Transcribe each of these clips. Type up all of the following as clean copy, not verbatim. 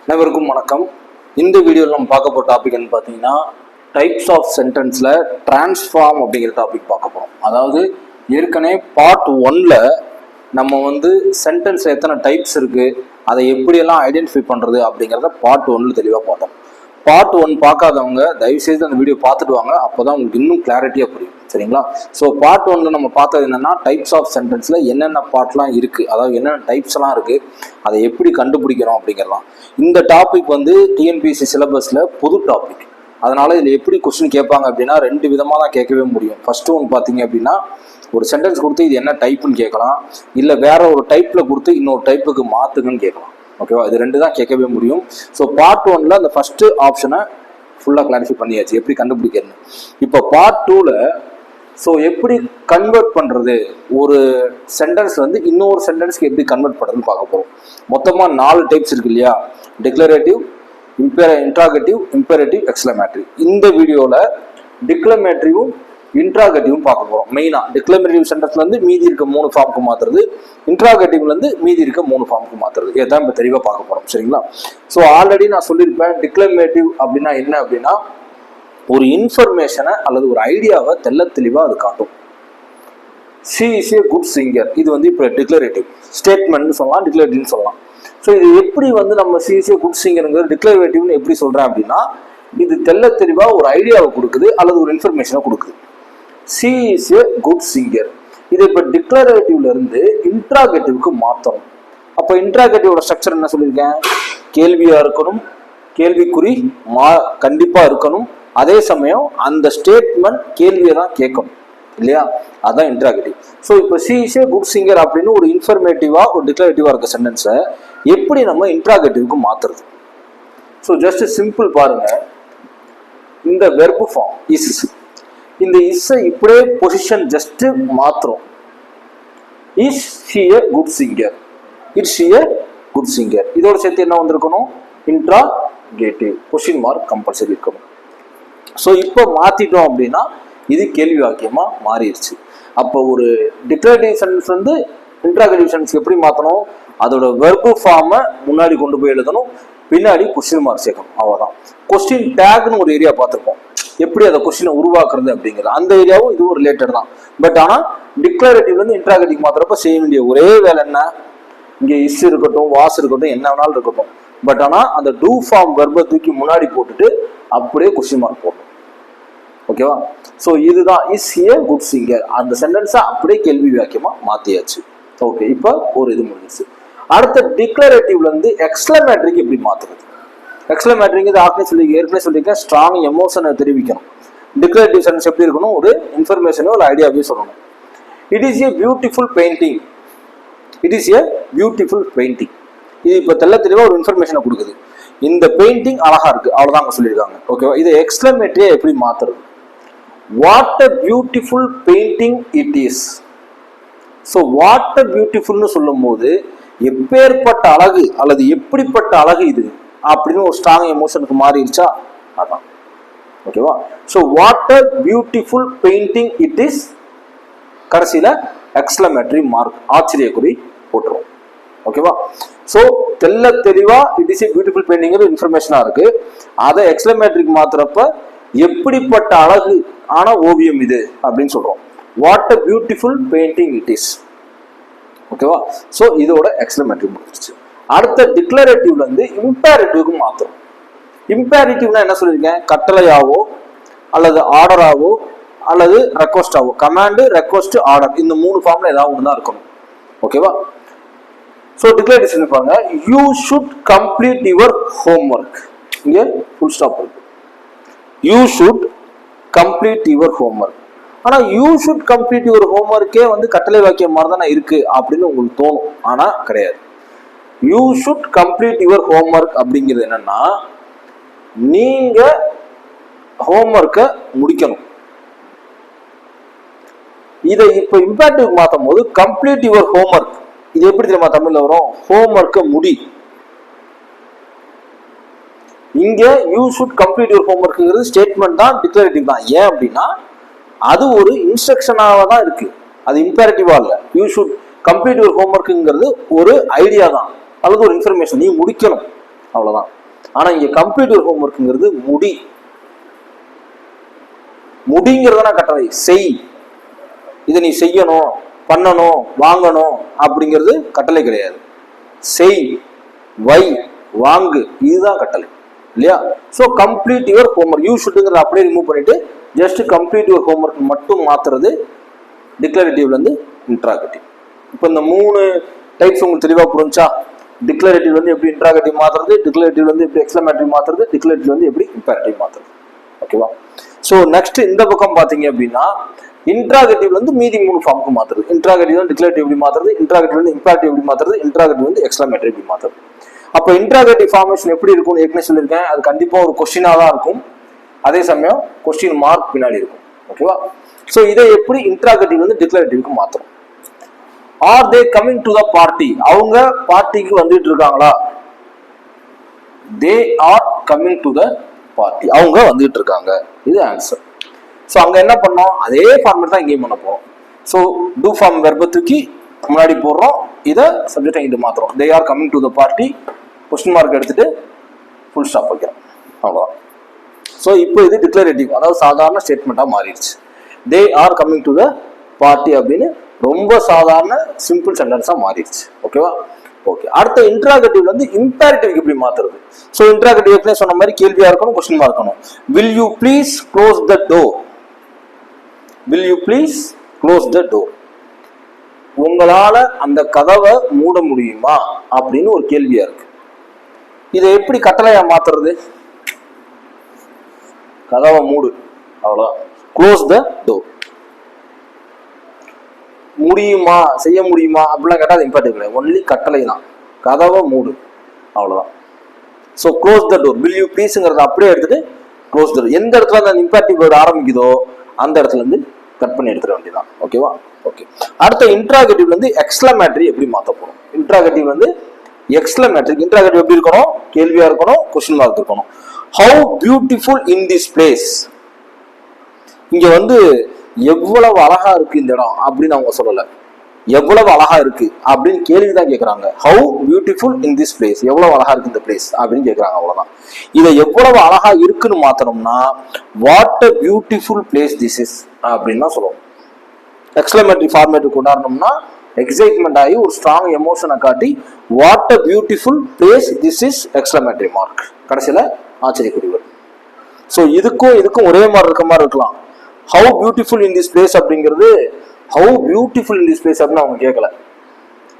அனைவருக்கும் வணக்கம். இந்த வீடியோவில் நம்ம பார்க்க போகிற டாபிக் என்ன பார்த்தீங்கன்னா, டைப்ஸ் ஆஃப் சென்டென்ஸில் டிரான்ஸ்ஃபார்ம் அப்படிங்கிற டாபிக் பார்க்க போகிறோம். அதாவது ஏற்கனவே பார்ட் 1ல் நம்ம சென்டென்ஸில் எத்தனை டைப்ஸ் இருக்குது, அதை எப்படியெல்லாம் ஐடென்டிஃபை பண்ணுறது அப்படிங்கிறத பார்ட் 1ல் தெளிவாக பார்த்தோம். பார்ட் 1 பார்க்காதவங்க தயவுசெய்து அந்த வீடியோ பார்த்துட்டு வாங்க, அப்போ தான் உங்களுக்கு இன்னும் கிளாரிட்டியாக புரியும். சரிங்களா? ஸோ பார்ட் 1ல் நம்ம பார்த்தது என்னென்னா, டைப்ஸ் ஆஃப் சென்டென்ஸில் என்னென்ன பார்ட்லாம் இருக்குது, அதாவது என்னென்ன டைப்ஸ்லாம் இருக்குது, அதை எப்படி கண்டுபிடிக்கிறோம் அப்படிங்கிறலாம். இந்த டாபிக் டிஎன்பிஎஸ்சி சிலபஸில் புது டாபிக். அதனால் இதில் எப்படி கொஸ்டின் கேட்பாங்க அப்படின்னா, 2 விதமாக தான் கேட்கவே முடியும். ஃபஸ்ட்டு ஒன்று பார்த்தீங்க அப்படின்னா, ஒரு சென்டென்ஸ் கொடுத்து இது என்ன டைப்புன்னு கேட்கலாம், இல்லை வேற ஒரு டைப்பில் கொடுத்து இன்னொரு டைப்புக்கு மாற்றுங்கன்னு கேட்கலாம். ஓகேவா? இது 2 தான் கேட்கவே முடியும். ஸோ பார்ட் 1ல் அந்த ஃபஸ்ட்டு ஆப்ஷனை ஃபுல்லாக கிளாரிஃபை பண்ணியாச்சு, எப்படி கண்டுபிடிக்கிறது. இப்போ பார்ட் 2ல் ஸோ எப்படி கன்வெர்ட் பண்ணுறது, ஒரு சென்டென்ஸ் இன்னொரு சென்டென்ஸ்க்கு எப்படி கன்வெர்ட் பண்ணுறதுன்னு பார்க்க போகிறோம். மொத்தமாக 4 டைப்ஸ் இருக்கு இல்லையா? Declarative, interrogative, imperative, exclamatory. இந்த வீடியோவில் டிக்ளமேட்டரியும் இன்ட்ராகேட்டிவும் பார்க்க போகிறோம். மெயினாக டிக்ளமேட்டிவ் சென்டென்ஸ்லேருந்து மீதி இருக்க 3 ஃபார்முக்கு மாற்றுறது, இன்ட்ராகேட்டிவ்லேருந்து மீதி இருக்க 3 ஃபார்முக்கு மாற்றுறது. இதான் இப்போ தெளிவாக பார்க்க போகிறோம். சரிங்களா? ஸோ ஆல்ரெடி நான் சொல்லியிருப்பேன், டிக்ளமேட்டிவ் அப்படின்னா என்ன அப்படின்னா, ஒரு இன்ஃபர்மேஷனை அல்லது ஒரு ஐடியாவை தெளிவாக அது காட்டும். She is a good singer, இது இப்போ டிக்ளரேட்டிவ் ஸ்டேட்மெண்ட்னு சொல்லலாம், டிக்ளரேட்டிவ்னு சொல்லலாம். ஸோ இது எப்படி நம்ம ஷி இஸ் ஏ குட் சிங்கருங்கிறது டிக்ளரேட்டிவ்னு எப்படி சொல்கிறேன் அப்படின்னா, இது தெளிவாக ஒரு ஐடியாவை கொடுக்குது அல்லது ஒரு இன்ஃபர்மேஷனை கொடுக்குது. She is a good singer, இது இப்போ டிக்ளரேட்டிவ்ல இருந்து இன்ட்ராகேட்டிவ்க்கு மாற்றணும். அப்போ இன்ட்ராகேட்டிவோட ஸ்ட்ரக்சர் என்ன சொல்லியிருக்கேன்? கேள்வியாக இருக்கணும், கேள்விக்குறி கண்டிப்பாக இருக்கணும், அதே சமயம் அந்த ஸ்டேட்மெண்ட் கேள்வியை தான் கேட்கணும் இல்லையா? அதான் இன்ட்ராகேட்டிவ். ஸோ இப்போ she is a good singer அப்படின்னு ஒரு இன்ஃபர்மேட்டிவா ஒரு டிக்ளரேட்டிவா இருக்க சென்டென்ஸை எப்படி நம்ம இன்ட்ராகேட்டிவ்க்கு மாத்துறது? ஸோ ஜஸ்ட் சிம்பிள் பாருங்க, இந்த வெர்பு ஃபார்ம் இஸ், இந்த இஸ்ஸை இப்படியே பொசிஷன் ஜஸ்ட் மாத்திரம். Is she A good singer, it she A good singer, இதோட சேர்த்து என்ன வந்திருக்கணும்? இன்ட்ராகேட்டிவ், கொஸ்டின் மார்க் கம்பல்சரி இருக்கணும். ஸோ இப்போ மாத்திட்டோம் அப்படின்னா இது கேள்வி வாக்கியமா மாறிடுச்சு. அப்போ ஒரு டிக்ளரேட்டிவ் சென்டென்ஸ் இன்ட்ராகேட்டிவ் சென்டென்ஸ் எப்படி மாற்றணும்? அதோட வெர்பு ஃபார்மை முன்னாடி கொண்டு போய் எழுதணும், பின்னாடி கொஸ்டின் மார்க் சேர்க்கணும். அவ்வளோதான். கொஸ்டின் டேக்னு ஒரு ஏரியா பார்த்துருப்போம், எப்படி அதை கொஸ்டினை உருவாக்குறது அப்படிங்கிறது. அந்த ஏரியாவும் இதுவும் ரிலேட்டட் தான். பட் ஆனால் டிக்ளரேட்டிவ்லேருந்து இன்ட்ராகேட்டிவ் மாத்திரப்ப செய்ய வேண்டிய ஒரே வேலை என்ன? இங்கே இஸ் இருக்கட்டும், வாஸ் இருக்கட்டும், என்ன வேணாலும் இருக்கட்டும், பட் ஆனால் அந்த டூ ஃபார்ம் வெர்பை தூக்கி முன்னாடி போட்டுட்டு அப்படியே கொஸ்டின் மார்க் போடணும். ஓகேவா? ஸோ இதுதான் இஸ் ஏ குட் சிங்கர், அந்த சென்டென்ஸை அப்படியே கேள்வி வாக்கியமா மாத்தியாச்சு. ஓகே, இப்போ ஒரு இது முடிஞ்சிச்சு. அடுத்த டிக்ளரேட்டிவ்ல இருந்து எக்ஸ்க்ளமேட்டரிக்கு எப்படி மாத்துறது? எக்ஸ்க்ளமேட்டரிங்க ஏற்கனவே சொல்லியிருக்கேன், ஸ்ட்ராங் எமோஷனை தெரிவிக்கணும். டிக்ளரேட்டிவ் சென்டென்ஸ் எப்படி இருக்கணும்? ஒரு இன்ஃபர்மேஷனோ ஒரு ஐடியாவே சொல்லணும். It is a beautiful painting, it is a beautiful painting, இது இப்போ தெளிவாக ஒரு இன்ஃபர்மேஷனை கொடுக்குது. இந்த பெயிண்டிங் அழகா இருக்கு, அவ்வளவுதான் அவங்க சொல்லியிருக்காங்க. ஓகேவா? இதை எக்ஸ்க்ளமேட்டரியா எப்படி மாத்துறது? What a beautiful painting it is. So what a பியூட்டிஃபுல்னு சொல்லும் போது எப்பேற்பட்ட அழகு அல்லது எப்படிப்பட்ட அழகு இது அப்படின்னு ஒரு ஸ்ட்ராங் எமோஷனுக்கு மாறிடுச்சா? அதான். ஓகேவா? So what a beautiful painting it is, கடைசியில எக்ஸ்க்ளமேட்டரி மார்க், ஆச்சரியக்குறி போட்டுரும். ஓகேவா? ஸோ தெளிவா it is a beautiful painting இன்ஃபர்மேஷனா இருக்கு. அதை எக்ஸ்க்ளமேட்டரிக்கு மாத்துறப்ப எப்படிப்பட்ட அழகு ஆன ஓவியம் இது அப்படின்னு சொல்றோம். What a beautiful painting it is. ஓகேவா? ஸோ இதோட எக்ஸ்க்ளமேட்டரி முடிஞ்சிருச்சு. அடுத்த டிக்ளரேட்டிவ்ல இருந்து இம்பேரேட்டிவ்க்கு மாத்துறோம். இம்பேரேட்டிவ்னா என்ன சொல்லியிருக்கேன்? கட்டளையாவோ அல்லது ஆர்டராவோ அல்லது ரெக்வஸ்டாவோ, கமாண்டு, ரெக்வஸ்ட், ஆர்டர், இந்த 3 ஃபார்ம்ல ஏதாவது ஒன்று தான் இருக்கணும். ஓகேவா? ஸோ டிக்ளரேட்டிவ் பாருங்க, you should complete your homework. இங்கே ஃபுல் ஸ்டாப் இருக்கு. You should complete your homework. ஆனால் யூ ஷுட் கம்ப்ளீட் யுவர் ஹோம்ஒர்க்கே கட்டளை வாக்கியம் மாதிரி தானே இருக்கு அப்படின்னு உங்களுக்கு தோணும். ஆனால் கிடையாது. You should complete your homework அப்படிங்கிறது என்னன்னா, நீங்க ஹோம்ஒர்க்கை முடிக்கணும். இதை இப்போ இம்பேரேட்டிவ் மாற்றும் போது கம்ப்ளீட் யுவர் ஹோம்ஒர்க், இது எப்படி தெரியுமா தமிழ்ல வரும்? ஹோம்ஒர்க்கை முடி. இங்க யூ ஷுட் கம்ப்ளீட் யுவர் ஹோம்ஒர்க்ங்கிறது ஸ்டேட்மெண்ட் தான், டிக்ளரேட்டிவ் தான். ஏன் அப்படின்னா அது ஒரு இன்ஸ்ட்ரக்ஷனாக தான் இருக்கு, அது இம்பேரேட்டிவா இல்லை. யூ ஷுட் கம்ப்ளீட் யுவர் ஹோம்ஒர்க்ங்கிறது ஒரு ஐடியா தான் அல்லது ஒரு இன்ஃபர்மேஷன், நீ முடிக்கணும், அவ்வளவுதான். ஆனா இங்க கம்ப்ளீட் யுவர் ஹோம்ஒர்க்ங்கிறது முடிங்கிறதான கட்டளை. செய், இதை நீ செய்யணும், பண்ணணும், வாங்கணும் அப்படிங்கிறது கட்டளை கிடையாது. செய், வை, வாங்கு, இதுதான் கட்டளை இல்லையா? So complete your homework. You ஷுட்ங்கிறத அப்படியே ரிமூவ் பண்ணிட்டு ஜஸ்ட் கம்ப்ளீட் யுவர் ஹோம்ஒர்க் மட்டும் மாத்துறது டிக்ளரேட்டிவ்ல இருந்து இன்ட்ராகேட்டிவ். இப்போ இந்த 3 டைப்ஸ் உங்களுக்கு தெளிவாக புரிஞ்சா? டிக்ளரேட்டிவ் வந்து எப்படி இன்ட்ராகேட்டிவ் மாத்துறது, டிக்ளரேட்டிவ் வந்து எப்படி எக்ஸ்க்ளமேட்டரி மாத்துறது, டிக்ளரேட்டிவ் வந்து எப்படி இம்பேரேட்டிவ் மாத்துறது. ஓகேவா? ஸோ நெக்ஸ்ட் இந்த பக்கம் பாத்தீங்க அப்படின்னா இன்ட்ராகேட்டிவ்ல இருந்து மீதி 3 ஃபார்முக்கு மாத்துறது. இன்ட்ராகேட்டிவ் வந்து டிக்ளரேட்டிவ் எப்படி மாத்துறது, இன்ட்ராகேட்டிவ் வந்து இம்பேரேட்டிவ் எப்படி மாத்துறது, இன்ட்ராகேட்டிவ் வந்து எக்ஸ்க்ளமேட்டரி எப்படி மாத்துறது. அப்போ இன்ட்ராகேட்டிவ் ஃபார்மேஷன் எப்படி இருக்கும்னு ஏற்கனவே சொல்லியிருக்கேன். அது கண்டிப்பா ஒரு கொஸ்டினா தான் இருக்கும், அதே சமயம் கொஸ்டின் மார்க் பின்னாடி இருக்கும். ஓகேவா? ஸோ இதை எப்படி இன்ட்ராகேட்டிவ் வந்து டிக்ளரேட்டிவ்க்கு மாத்துறோம்? Are they coming to the party, அவங்க பார்ட்டிக்கு வந்துட்டு இருக்காங்களா? They are coming to the party, அவங்க வந்துட்டு இருக்காங்க, இது ஆன்சர். ஸோ அங்க என்ன பண்ணோம், அதே ஃபார்மேட் தான் இங்கேயும் பண்ண போறோம். ஸோ டூ ஃபார்ம் வெர்பை தூக்கி முன்னாடி போடுறோம், இதை சப்ஜெக்ட் இங்கிட்டு மாத்துறோம். They are coming to the party, question mark எடுத்துட்டு ஃபுல் ஸ்டாப் வைக்கிறோம், அவ்வளோதான். ஸோ இப்போ இது டிக்ளரேட்டிவ், அதாவது சாதாரண ஸ்டேட்மெண்ட்டா மாறிடுச்சு. தே are coming to the party அப்படின்னு ரொம்ப சாதாரண சிம்பிள் சென்டென்ஸா மாறிடுச்சு. ஓகேவா? ஓகே. அடுத்த இன்ட்ராகேட்டிவ்ல வந்து இம்பேரேட்டிவ் எப்படி மாத்துறது? ஸோ இன்ட்ராகேட்டிவ் சொன்ன மாதிரி கேள்வியா இருக்கணும், கொஸ்டின் மார்க் இருக்கணும். Will you please close the door, will you please close the door, உங்களால அந்த கதவை மூட முடியுமா அப்படின்னு ஒரு கேள்வியா இருக்கு. இதை எப்படி கட்டளையா மாத்துறது? கதவை மூடு, அவ்வளவுதான். Close the door. முடியுமா, செய்ய முடியுமா அப்படிலாம் கேட்டால் அது இம்பார்ட்டன்ட் கிடையாது, ஒன்லி கட்டளை தான். கதவை மூடு, அவ்வளவுதான். So close the door, will you ப்ளீஸ்ங்கிறத அப்படியே எடுத்துட்டு க்ளோஸ் த டோர். எந்த இடத்துல அந்த இம்பார்ட்டிவ் வேர்டு ஆரம்பிக்குதோ அந்த இடத்துல இருந்து கட் பண்ணி எடுத்துட வேண்டியதான். ஓகேவா? ஓகே. அடுத்த இன்ட்ராகேட்டிவ்ல இருந்து எக்ஸ்க்ளமேட்டரி எப்படி மாற்ற போறோம்? இன்ட்ராகேட்டிவ் வந்து எக்ஸ்க்ளமேட்டரி. இன்ட்ராகேட்டிவ் எப்படி இருக்கணும்? கேள்வியா இருக்கணும், கொஸ்டின் மார்க் இருக்கணும். How beautiful in this place, இங்க வந்து எவ்வளவு அழகா இருக்கு இந்த இடம் அப்படின்னு அவங்க சொல்லல, எவ்வளவு அழகா இருக்கு அப்படின்னு கேள்விதான் கேட்கறாங்க. How beautiful in this place, எவ்வளவு அழகா இருக்கு இந்த பிளேஸ் அப்படின்னு கேட்கறாங்க, அவ்வளவுதான். இதை எவ்வளவு அழகா இருக்குன்னு மாத்தணும்னா what a beautiful place this is அப்படின்னு தான் சொல்லுவோம். எக்ஸ்க்ளமேட்டரி ஃபார்மேட்டுக்கு கொண்டாடணும்னா எக்ஸைட்மெண்ட் ஆகி ஒரு ஸ்ட்ராங் எமோஷனை காட்டி what a beautiful place this is exclamatory mark, கடைசியில ஆச்சரியக்குறி வரும். ஸோ இதுக்கும் ஒரே மாதிரி இருக்க மாதிரி இருக்கலாம். How beautiful in this place அப்படிங்கிறது how beautiful in this place அப்படின்னு அவங்க கேட்கல,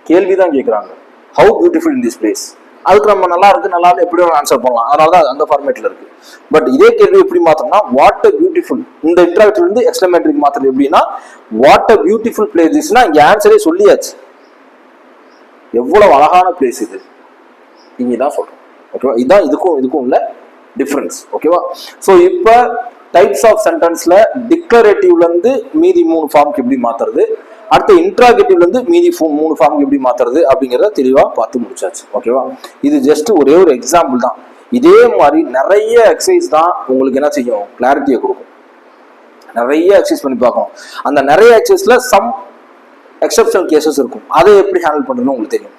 கேள்விதான் கேட்கறாங்க. How beautiful in this place, அதுக்கு நம்ம நல்லா இருக்கு நல்லா எப்படி ஆன்சர் பண்ணலாம், அதனாலதான் அந்த ஃபார்மேட்ல இருக்கு. பட் இதே கேள்வி எப்படி மாத்தோம்னா வாட் அ பியூட்டிஃபுல், இந்த இன்ட்ராக்டிவ் இருந்து எக்ஸ்க்ளமேட்டரிக்கு மாத்துறது எப்படின்னா what a beautiful place Thisna இங்க ஆன்சரே சொல்லியாச்சு, எவ்வளவு அழகான பிளேஸ் இது, இங்க தான் சொல்றோம். ஓகேவா? இதுதான் இதுக்கும் உள்ள டிஃபரன்ஸ். ஓகேவா? ஸோ இப்போ டைப்ஸ் ஆஃப் சென்டென்ஸ்ல டிக்ளரேட்டிவ்ல இருந்து மீதி 3 ஃபார்முக்கு எப்படி மாத்துறது, அடுத்த இன்ட்ராகேட்டிவ்ல இருந்து மீதி 3 ஃபார்முக்கு எப்படி மாத்துறது அப்படிங்கிறத தெளிவா பார்த்து முடிச்சாச்சு. ஓகேவா? இது ஜஸ்ட் ஒரே ஒரு எக்ஸாம்பிள் தான். இதே மாதிரி நிறைய எக்ஸசைஸ் தான் உங்களுக்கு என்ன செய்யும், கிளாரிட்டியை கொடுக்கும். நிறைய எக்ஸசைஸ் பண்ணி பார்க்கணும். அந்த நிறைய எக்ஸசைஸ்ல சம் எக்ஸெப்ஷனல் கேசஸ் இருக்கும், அதை எப்படி ஹேண்டில் பண்ணணும்னு உங்களுக்கு தெரியும்.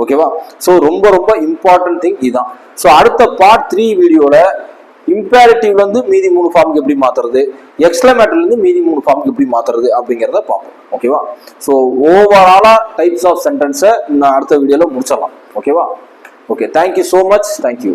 ஓகேவா? ஸோ ரொம்ப ரொம்ப இம்பார்ட்டன்ட் திங் இதுதான். ஸோ அடுத்த பார்ட் 3 வீடியோல இம்பேரேட்டிவ்ல இருந்து மீதி 3 ஃபார்முக்கு எப்படி மாத்துறது, எக்ஸ்க்ளமேட்டரில இருந்து மீதி 3 ஃபார்முக்கு எப்படி மாத்துறது அப்படிங்கிறத பார்ப்போம். ஓகேவா? ஸோ ஓவராலா டைப்ஸ் ஆஃப் சென்டென்ஸை நான் அடுத்த வீடியோல முடிச்சிடலாம். ஓகேவா? Okay, thank you so much, thank you.